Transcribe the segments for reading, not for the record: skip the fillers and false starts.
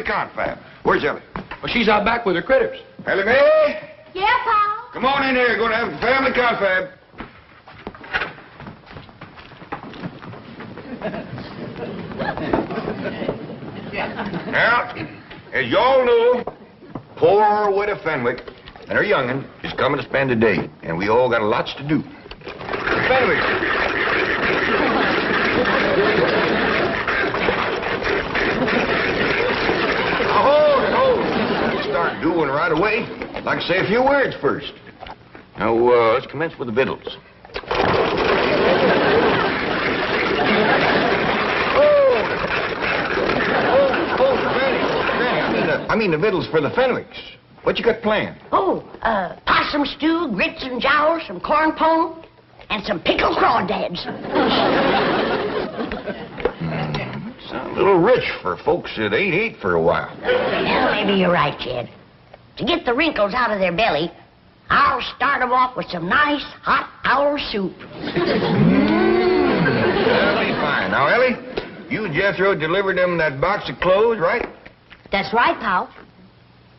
confab. Where's Elly? Well, she's out back with her critters. Elly Mae? Yeah, Pa? Come on in here. Going to have a family confab. Now, as you all know, poor widow Fenwick and her young'un is coming to spend the day, and we all got lots to do. Fenwick. Hold it. Start doing right away. I'd like to say a few words first. Now, let's commence with the victuals. I mean the victuals for the Fenwicks. What you got planned? Possum stew, grits and jowls, some corn pone, and some pickled crawdads. Sound a little rich for folks that ain't ate for a while. Well, maybe you're right, Jed. To get the wrinkles out of their belly, I'll start them off with some nice hot owl soup. That'll be fine. Now, Elly, you, Jethro, delivered them that box of clothes, right? That's right, Pal.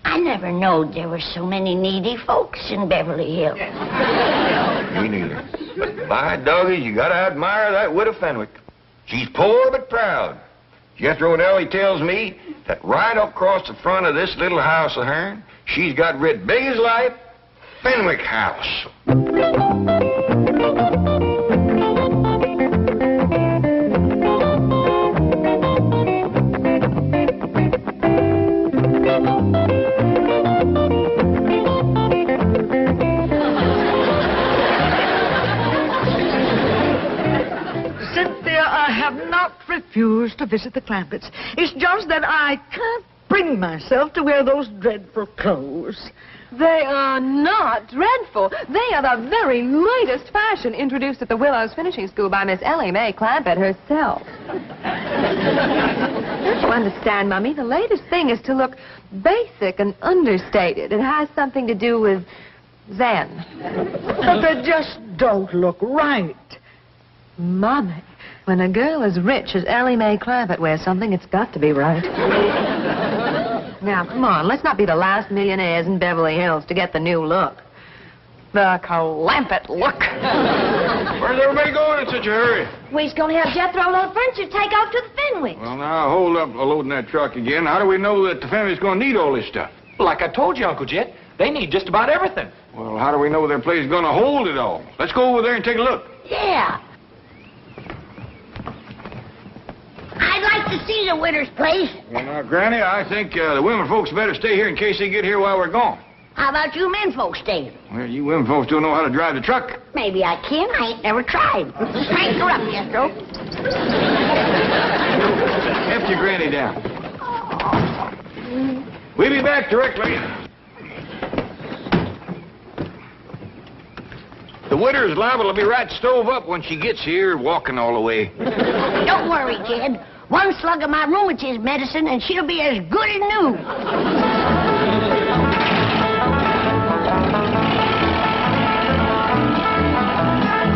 I never knowed there were so many needy folks in Beverly Hills. Me neither. But by doggies, you gotta admire that widow Fenwick. She's poor but proud. Jethro and Elly tells me that right up across the front of this little house of hers, she's got writ big as life, Fenwick House. I have not refused to visit the Clampetts. It's just that I can't bring myself to wear those dreadful clothes. They are not dreadful. They are the very latest fashion introduced at the Willows Finishing School by Miss Elly Mae Clampett herself. Don't you understand, Mummy? The latest thing is to look basic and understated. It has something to do with Zen. But they just don't look right. Mummy, when a girl as rich as Elly Mae Clampett wears something, it's got to be right. Now, come on, let's not be the last millionaires in Beverly Hills to get the new look. The Clampett look. Where's everybody going in such a hurry? We're going to have Jethro load furniture take off to the Fenwicks. Well, now, hold up loading that truck again. How do we know that the family's going to need all this stuff? Like I told you, Uncle Jet, they need just about everything. Well, how do we know their place is going to hold it all? Let's go over there and take a look. Yeah. I'd like to see the widow's place. Well, now, Granny, I think the women folks better stay here in case they get here while we're gone. How about you men folks staying? Well, you women folks don't know how to drive the truck. Maybe I can. I ain't never tried. Crank her up, Jethro. Heft your Granny down. We'll be back directly. The widow's liable to be right stove up when she gets here, walking all the way. Don't worry, kid. One slug of my rheumatism medicine and she'll be as good as new.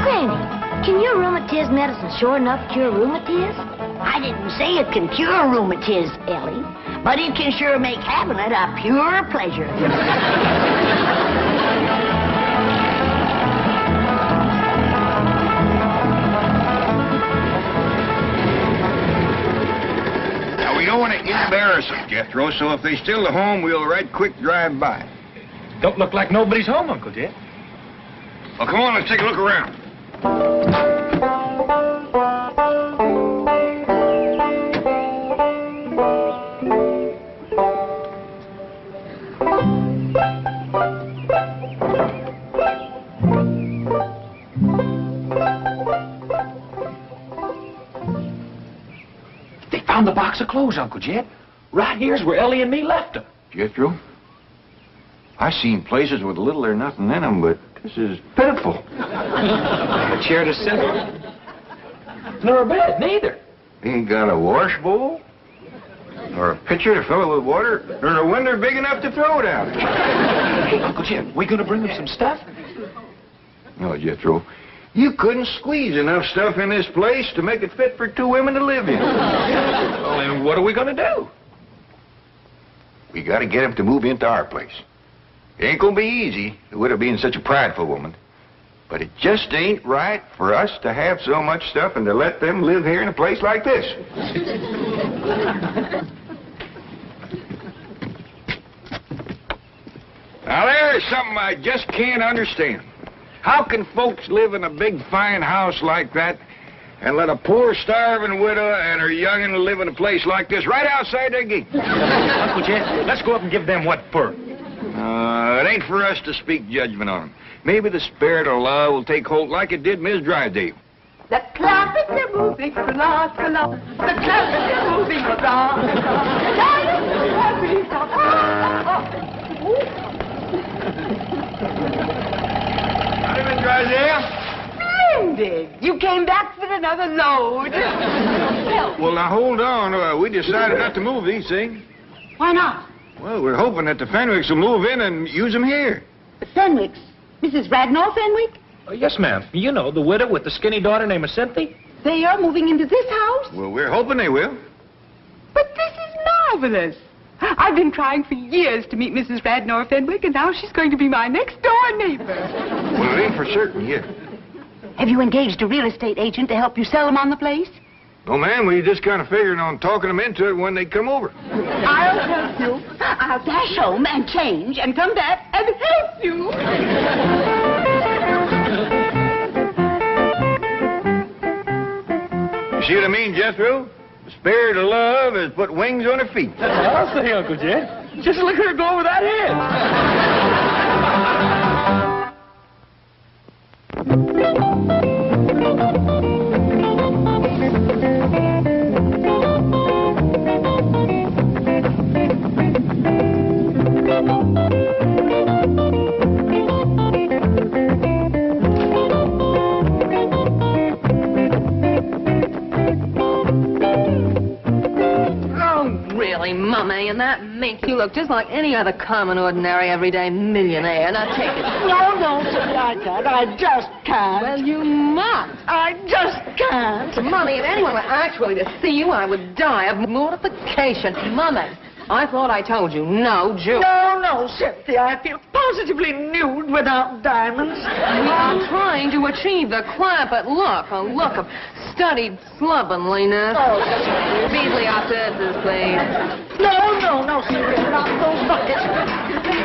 Granny, can your rheumatism medicine sure enough cure rheumatism? I didn't say it can cure rheumatism, Elly, but it can sure make having it a pure pleasure. We don't want to embarrass them, Jethro, so if they still at home, we'll right quick drive by. Don't look like nobody's home, Uncle Jet. Well, come on, let's take a look around. Found the box of clothes, Uncle Jet. Right here's where Elly and me left them. Jethro, I've seen places with little or nothing in them, but this is pitiful. A chair to sit on. Nor a bed, neither. Ain't got a wash bowl, or a pitcher to fill it with water, nor a window big enough to throw it out. Hey, Uncle Jet, we gonna bring them some stuff? No, Jethro. You couldn't squeeze enough stuff in this place to make it fit for two women to live in. Well, then what are we going to do? We got to get them to move into our place. It ain't gonna be easy, the widow being such a prideful woman. But it just ain't right for us to have so much stuff and to let them live here in a place like this. Now, there's something I just can't understand. How can folks live in a big, fine house like that and let a poor, starving widow and her young'un live in a place like this right outside their gate? Uncle Jet, let's go up and give them what for. It ain't for us to speak judgment on them. Maybe the spirit of love will take hold like it did Miss Drysdale. The Clampetts are moving from last to last. The Clampetts are moving from last to last. Howdy, Miss Drysdale. Splendid. You came back with another load. Well, now, hold on. We decided not to move these things. Why not? Well, we're hoping that the Fenwicks will move in and use them here. The Fenwicks. Mrs. Radnor Fenwick? Yes, ma'am. You know, the widow with the skinny daughter named Cynthia. They are moving into this house? Well, we're hoping they will. But this is marvelous. I've been trying for years to meet Mrs. Radnor Fenwick, and now she's going to be my next-door neighbor. Well, it ain't for certain yet. Have you engaged a real estate agent to help you sell them on the place? Oh, ma'am, we just kind of figured on talking them into it when they come over. I'll help you. I'll dash home and change and come back and help you. You see what I mean, Jethro? The spirit of love has put wings on her feet. That's what I'll say, Uncle Jet. Just look at her go over that head. Mummy, and that makes you look just like any other common, ordinary, everyday millionaire. Now take it. No, Cynthia, I can't. I just can't. Well, you must. I just can't. Mummy, if anyone were actually to see you, I would die of mortification. Mummy, I thought I told you, no jewelry. No, Cynthia, I feel positively nude without diamonds. We are trying to achieve the Clampett look, a look of studied slovenliness. Oh, Beasley, our services, please. No, Cynthia, not those buckets.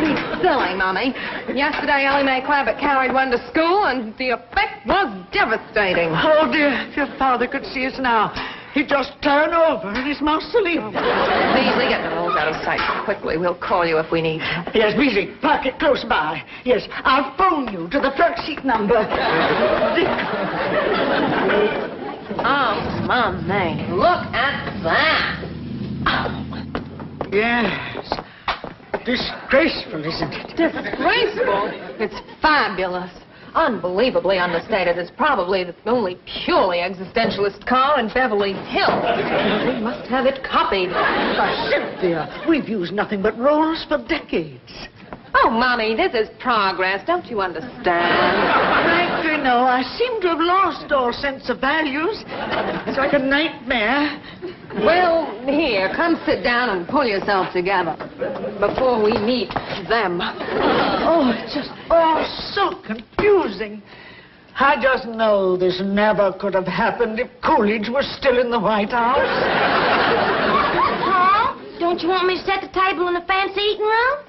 Be silly, Mummy. Yesterday, Elly Clampett carried one to school, and the effect was devastating. Oh, dear, if your father could see us now, he'd just turn over in his mausoleum. Beasley, get the rolls out of sight quickly. We'll call you if we need you. Yes, Beasley, park it close by. Yes, I'll phone you to the front seat number. Oh, Mummy, look at that. Yes. Disgraceful, isn't it? Disgraceful? It's fabulous. Unbelievably understated. It's probably the only purely existentialist car in Beverly Hills. They must have it copied. Cynthia, we've used nothing but rolls for decades. Oh, Mommy, this is progress. Don't you understand? Frankly, no. I seem to have lost all sense of values. It's like a nightmare. Well, here, come sit down and pull yourself together before we meet them. Oh, it's just all so confusing. I just know this never could have happened if Coolidge was still in the White House. Paul, don't you want me to set the table in the fancy eating room?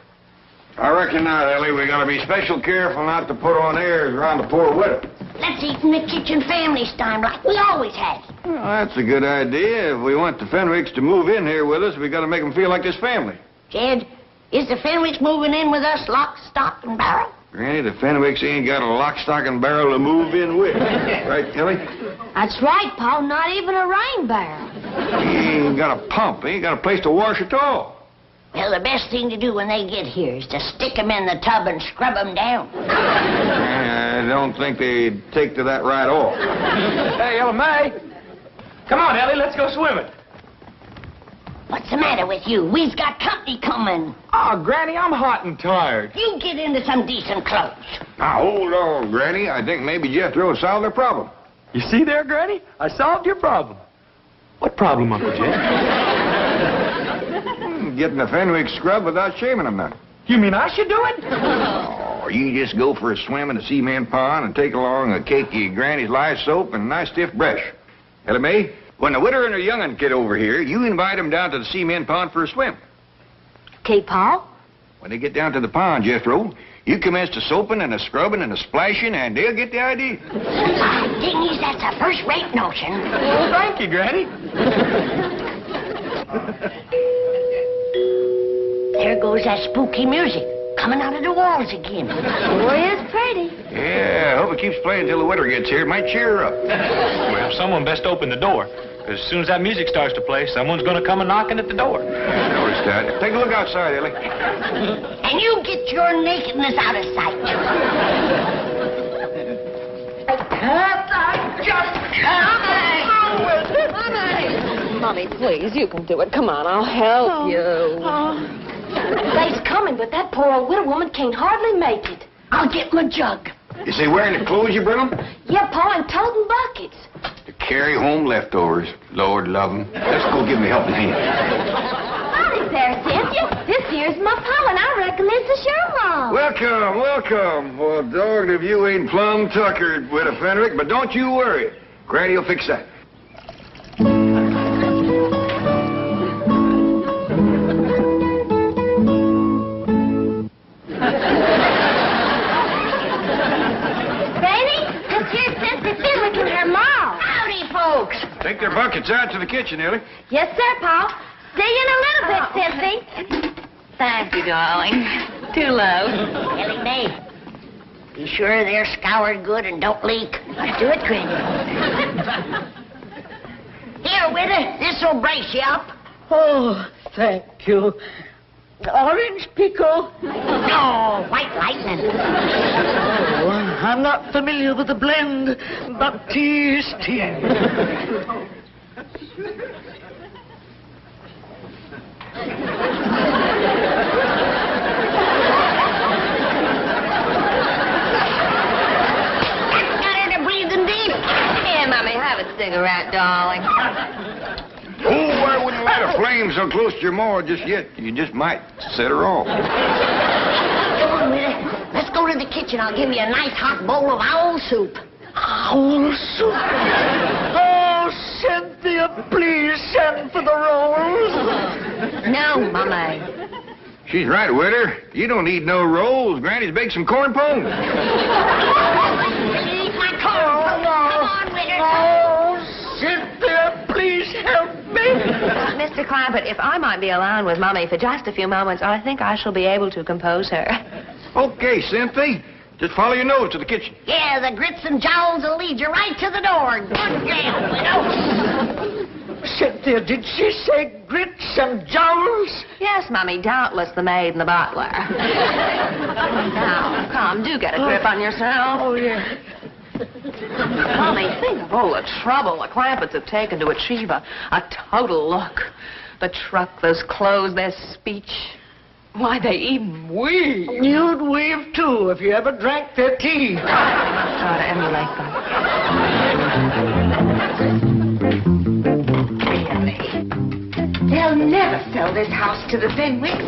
I reckon not, Ellie. We gotta be special careful not to put on airs around the poor widow. Let's eat in the kitchen family style like we always have. Well, that's a good idea. If we want the Fenwicks to move in here with us, we gotta make them feel like this family. Jed, is the Fenwicks moving in with us lock, stock, and barrel? Granny, the Fenwicks ain't got a lock, stock, and barrel to move in with. Right, Ellie? That's right, Paul. Not even a rain barrel. He ain't got a pump. He ain't got a place to wash at all. Well, the best thing to do when they get here is to stick them in the tub and scrub them down. I don't think they'd take to that right off. Hey, Ella May. Come on, Ellie, let's go swimming. What's the matter with you? We've got company coming. Oh, Granny, I'm hot and tired. You get into some decent clothes. Now, hold on, Granny. I think maybe Jethro will solve their problem. You see there, Granny? I solved your problem. What problem, Uncle Jet? getting a Fenwicks scrub without shaving them none. You mean I should do it? Oh, you just go for a swim in the cement pond and take along a cakey Granny's lye soap and a nice stiff brush. Elly May, when the widow and her young'un get over here, you invite them down to the cement pond for a swim. Okay, Pa? When they get down to the pond, Jethro, you commence the soaping and the scrubbing and the splashing, and they'll get the idea. Dingies, that's a first-rate notion. Oh, thank you, Granny. There goes that spooky music coming out of the walls again. Boy, it's pretty. Yeah, I hope it keeps playing till the widow gets here. It might cheer her up. Well, someone best open the door. As soon as that music starts to play, someone's going to come knocking at the door. I noticed that. Take a look outside, Elly. And you get your nakedness out of sight. Mommy, please, you can do it. Come on, I'll help you. They's coming, but that poor old widow woman can't hardly make it. I'll get my jug. Is they wearing the clothes you bring them? Yeah, Pa, and toting buckets. To carry home leftovers. Lord love 'em. Let's go give 'em a helping hand. Howdy there, Cynthia. This here's my Pa, and I reckon this is your mom. Welcome, welcome. Well, dogged if you ain't plumb tuckered, Widow Fenwick, but don't you worry. Granny'll fix that. Take their buckets out to the kitchen, Elly. Yes, sir, Pa. See you in a little bit, Cynthia. Thank you, darling. Too low. Elly May, be sure they're scoured good and don't leak. Do it, Granny. Here, widow, this'll brace you up. Oh, thank you. Orange pickle. Oh, white lightning. Oh, I'm not familiar with the blend, but tea is tea. Got her to breathing deep. Here, Mommy, have a cigarette, darling. Oh, I wouldn't let a flame so close to your maw just yet. You just might set her off. Come on, widow. Let's go to the kitchen. I'll give you a nice hot bowl of owl soup. Owl soup. Oh, Cynthia, please send for the rolls. No, Mommy. She's right, widow. You don't need no rolls. Granny's baked some corn pone. Eat my corn. Come on, widow. Oh, Cynthia, please help me. Mr. Clampett, if I might be alone with Mommy for just a few moments, I think I shall be able to compose her. Okay, Cynthia. Just follow your nose to the kitchen. Yeah, the grits and jowls will lead you right to the door. Good gal, widow. Cynthia, did she say grits and jowls? Yes, Mommy, doubtless the maid and the butler. Now, come, do get a grip on yourself. Oh, yeah. Mommy, think of all the trouble the Clampetts have taken to achieve a total look. The truck, those clothes, their speech. Why, they even weave. You'd weave, too, if you ever drank their tea. Try to emulate them. They'll never sell this house to the Fenwicks.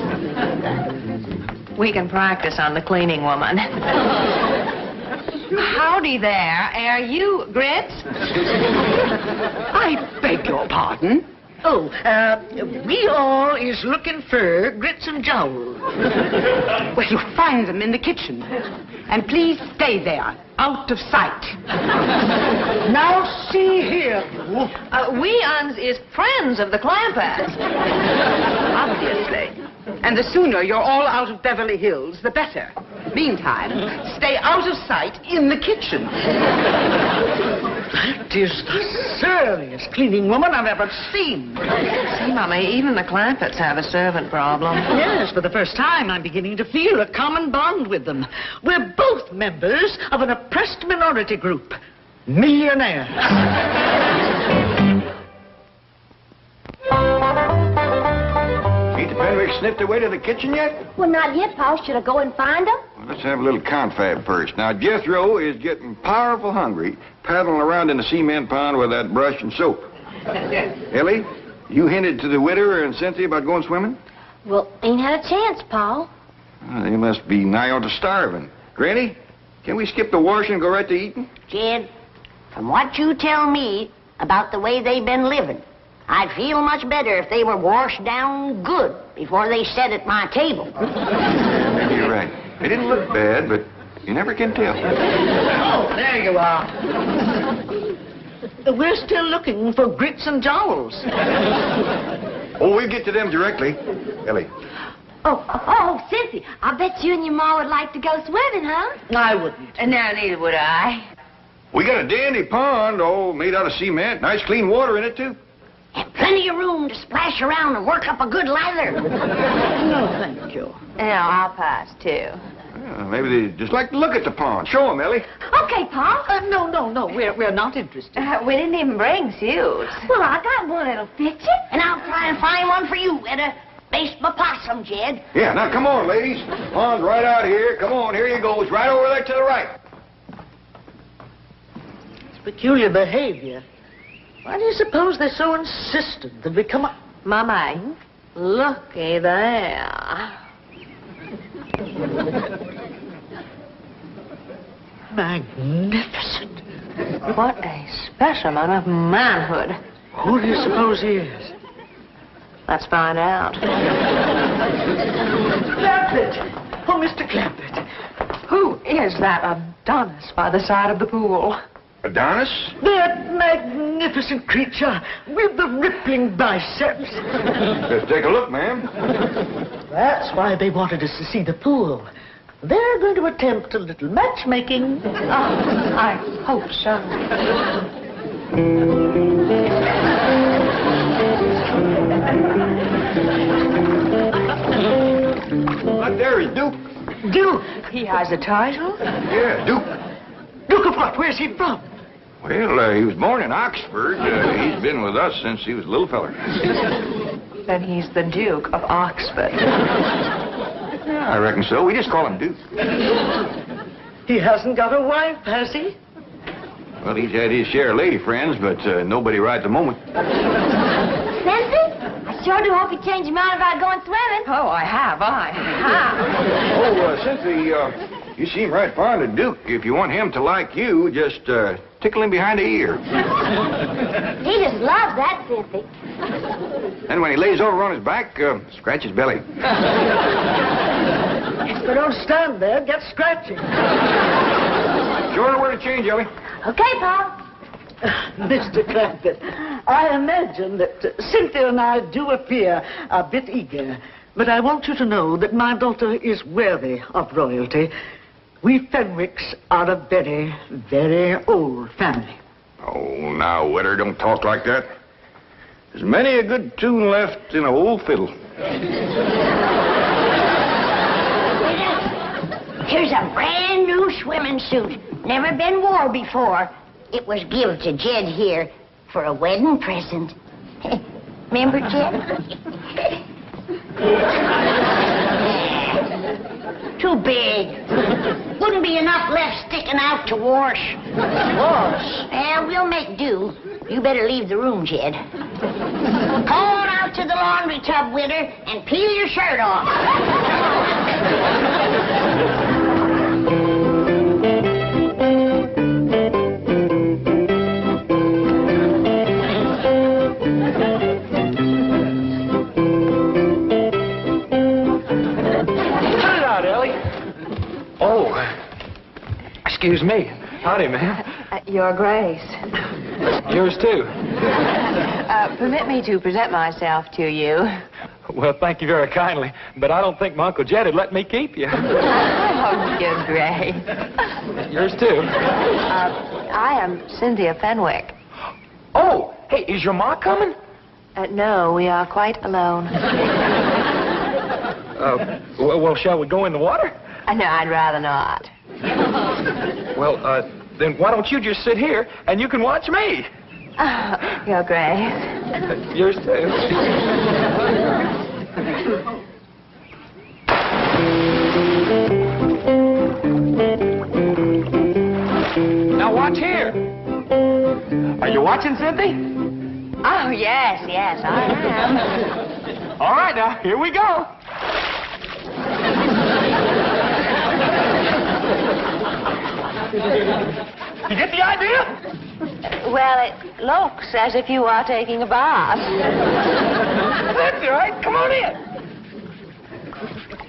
We can practice on the cleaning woman. Howdy there. Are you Grits? I beg your pardon. Oh, we all is looking for grits and jowls. Well, you'll find them in the kitchen. And please stay there, out of sight. Now, see here. We is friends of the Clampetts. Obviously. And the sooner you're all out of Beverly Hills, the better. Meantime, stay out of sight in the kitchen. That is the surliest cleaning woman I've ever seen. See, Mommy, even the Clampetts have a servant problem. Yes, for the first time, I'm beginning to feel a common bond with them. We're both members of an oppressed minority group. Millionaires. Ain't the Fenwicks sniffed their way to the kitchen yet? Well, not yet, Pa. Should I go and find them? Well, let's have a little confab first. Now, Jethro is getting powerful hungry, paddling around in the cement pond with that brush and soap. Elly, you hinted to the widow and Cynthia about going swimming? Well, ain't had a chance, Pa. Well, they must be nigh on to starving. Granny, can we skip the washing and go right to eating? Jed, from what you tell me about the way they've been living, I'd feel much better if they were washed down good before they sat at my table. Maybe you're right. They didn't look bad, but you never can tell. Oh, there you are. We're still looking for grits and jowls. Oh, we'll get to them directly. Ellie. Oh, Cynthia, I bet you and your ma would like to go swimming, huh? I wouldn't. And now neither would I. We got a dandy pond, all made out of cement. Nice clean water in it, too. And plenty of room to splash around and work up a good lather. No, thank you. Yeah, I'll pass, too. Maybe they just like to look at the pond. Show them, Ellie. Okay, Pa. No, we're not interested. We didn't even bring suits. Well, I got one that'll fit you. And I'll try and find one for you at a baseball possum, Jed. Yeah, now come on, ladies. Pond's right out here. Come on, here you go. It's right over there to the right. It's peculiar behavior. Why do you suppose they're so insistent that we come up? Mama, looky there. Magnificent. What a specimen of manhood. Who do you suppose he is? Let's find out. Clampett! Oh, Mr. Clampett. Who is that Adonis by the side of the pool? Adonis? That magnificent creature with the rippling biceps. Let's take a look, ma'am. That's why they wanted us to see the pool. They're going to attempt a little matchmaking. Oh, I hope so. Right there is Duke. Duke? He has a title? Yeah, Duke. Duke of what? Where's he from? Well, he was born in Oxford. He's been with us since he was a little feller. Then he's the Duke of Oxford. Yeah, I reckon so. We just call him Duke. He hasn't got a wife, has he? Well, he's had his share of lady friends, but nobody right at the moment. Cynthia, I sure do hope you change your mind about going swimming. Oh, I have. Oh, Cynthia, you seem right fond of Duke. If you want him to like you, just tickle him behind the ear. He just loves that, Cynthia. Then when he lays over on his back, scratch his belly. So don't stand there. Get scratching. Sure know where to change, Ellie. Okay, Pa. Mr. Clampett, I imagine that Cynthia and I do appear a bit eager, but I want you to know that my daughter is worthy of royalty. We Fenwicks are a very, very old family. Oh, now, Witter, don't talk like that. There's many a good tune left in an old fiddle. Here's a brand new swimming suit. Never been wore before. It was given to Jed here for a wedding present. Remember, Jed? Too big. Wouldn't be enough left sticking out to wash. Wash? Yeah, we'll make do. You better leave the room, Jed. Go on out to the laundry tub, Witter, and peel your shirt off. Excuse me. Howdy, ma'am. Your Grace. Yours, too. Permit me to present myself to you. Well, thank you very kindly, but I don't think my Uncle Jed would let me keep you. Oh, Your Grace. Yours, too. I am Cynthia Fenwick. Oh, hey, is your ma coming? No, we are quite alone. Well, shall we go in the water? No, I'd rather not. Well, then why don't you just sit here and you can watch me? Your Grace. Yours too. Now watch here. Are you watching, Cynthia? Oh, yes, I am. All right, now, here we go. You get the idea? Well, it looks as if you are taking a bath. That's all right. Come on in.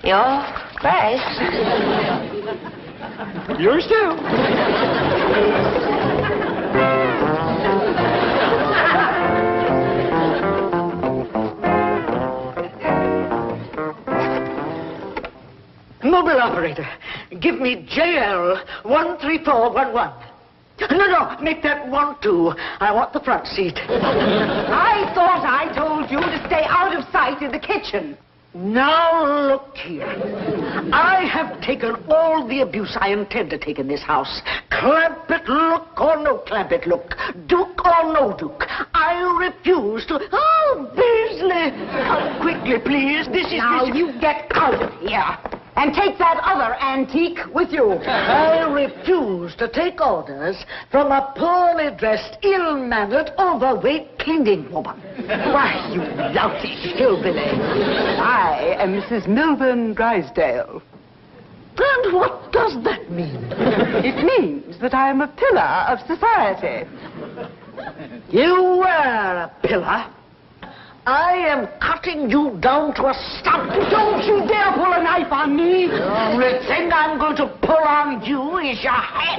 Your face. Yours too. Mobile operator, give me JL 13411. No, make that 12. I want the front seat. I thought I told you to stay out of sight in the kitchen. Now look here. I have taken all the abuse I intend to take in this house. Clampett look or no Clampett look. Duke or no Duke. I refuse to... Oh, Beasley! Come quickly, please. This is... Now you get out of here. And take that other antique with you. I refuse to take orders from a poorly dressed, ill-mannered, overweight cleaning woman. Why, you loutish hillbilly. I am Mrs. Milburn Drysdale. And what does that mean? It means that I am a pillar of society. You were a pillar. I am cutting you down to a stump. Don't you dare pull a knife on me. The only thing I'm going to pull on you is your head.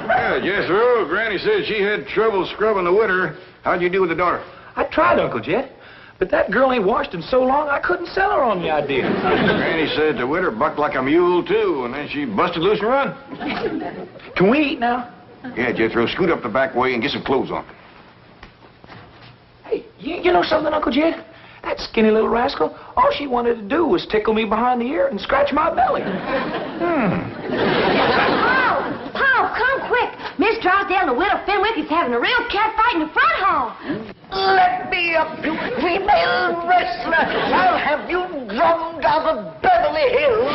Yeah, Jethro, Granny said she had trouble scrubbing the witter. How'd you do with the daughter? I tried, Uncle Jet. But that girl ain't washed in so long, I couldn't sell her on the idea. Granny said the witter bucked like a mule, too, and then she busted loose and run. Can we eat now? Yeah, Jethro, scoot up the back way and get some clothes on. Hey, you know something, Uncle Jet? That skinny little rascal, all she wanted to do was tickle me behind the ear and scratch my belly. Paul, come quick. Miss Drysdale and the widow Fenwicks is having a real cat fight in the front hall. Let me up, you female wrestler. I'll have you drummed out of Beverly Hills.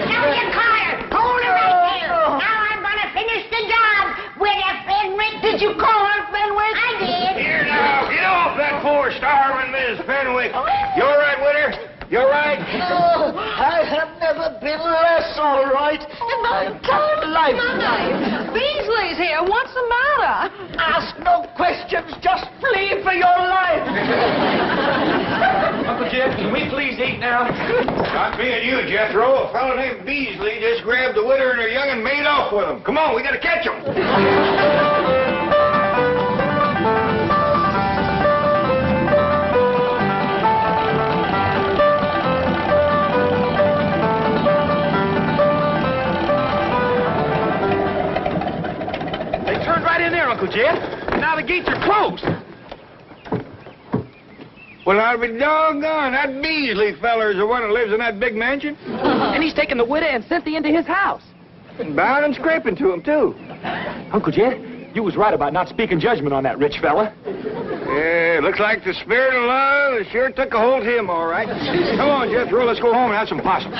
Now you collar. Hold her right there. Now I'm going to finish the job. Widow Fenwicks. Did you call her Fenwick? I did. Here now, get off that poor starving Miss Fenwick. You all right, witter? You all right? Oh, I have never been less all right in my entire lifetime. Beasley's here. What's the matter? Ask no questions. Just flee for your life. Uncle Jet, can we please eat now? Not being you, Jethro. A fellow named Beasley just grabbed the witter and her young and made off with them. Come on, we got to catch them. Right in there, Uncle Jet. Now the gates are closed. Well, I'll be doggone. That Beasley feller's the one who lives in that big mansion. And he's taken the widow and Cynthia into his house. And bowing and scraping to him, too. Uncle Jet, you was right about not speaking judgment on that rich fella. Yeah, looks like the spirit of love sure took a hold of him, all right. Come on, Jethro, let's go home and have some possum.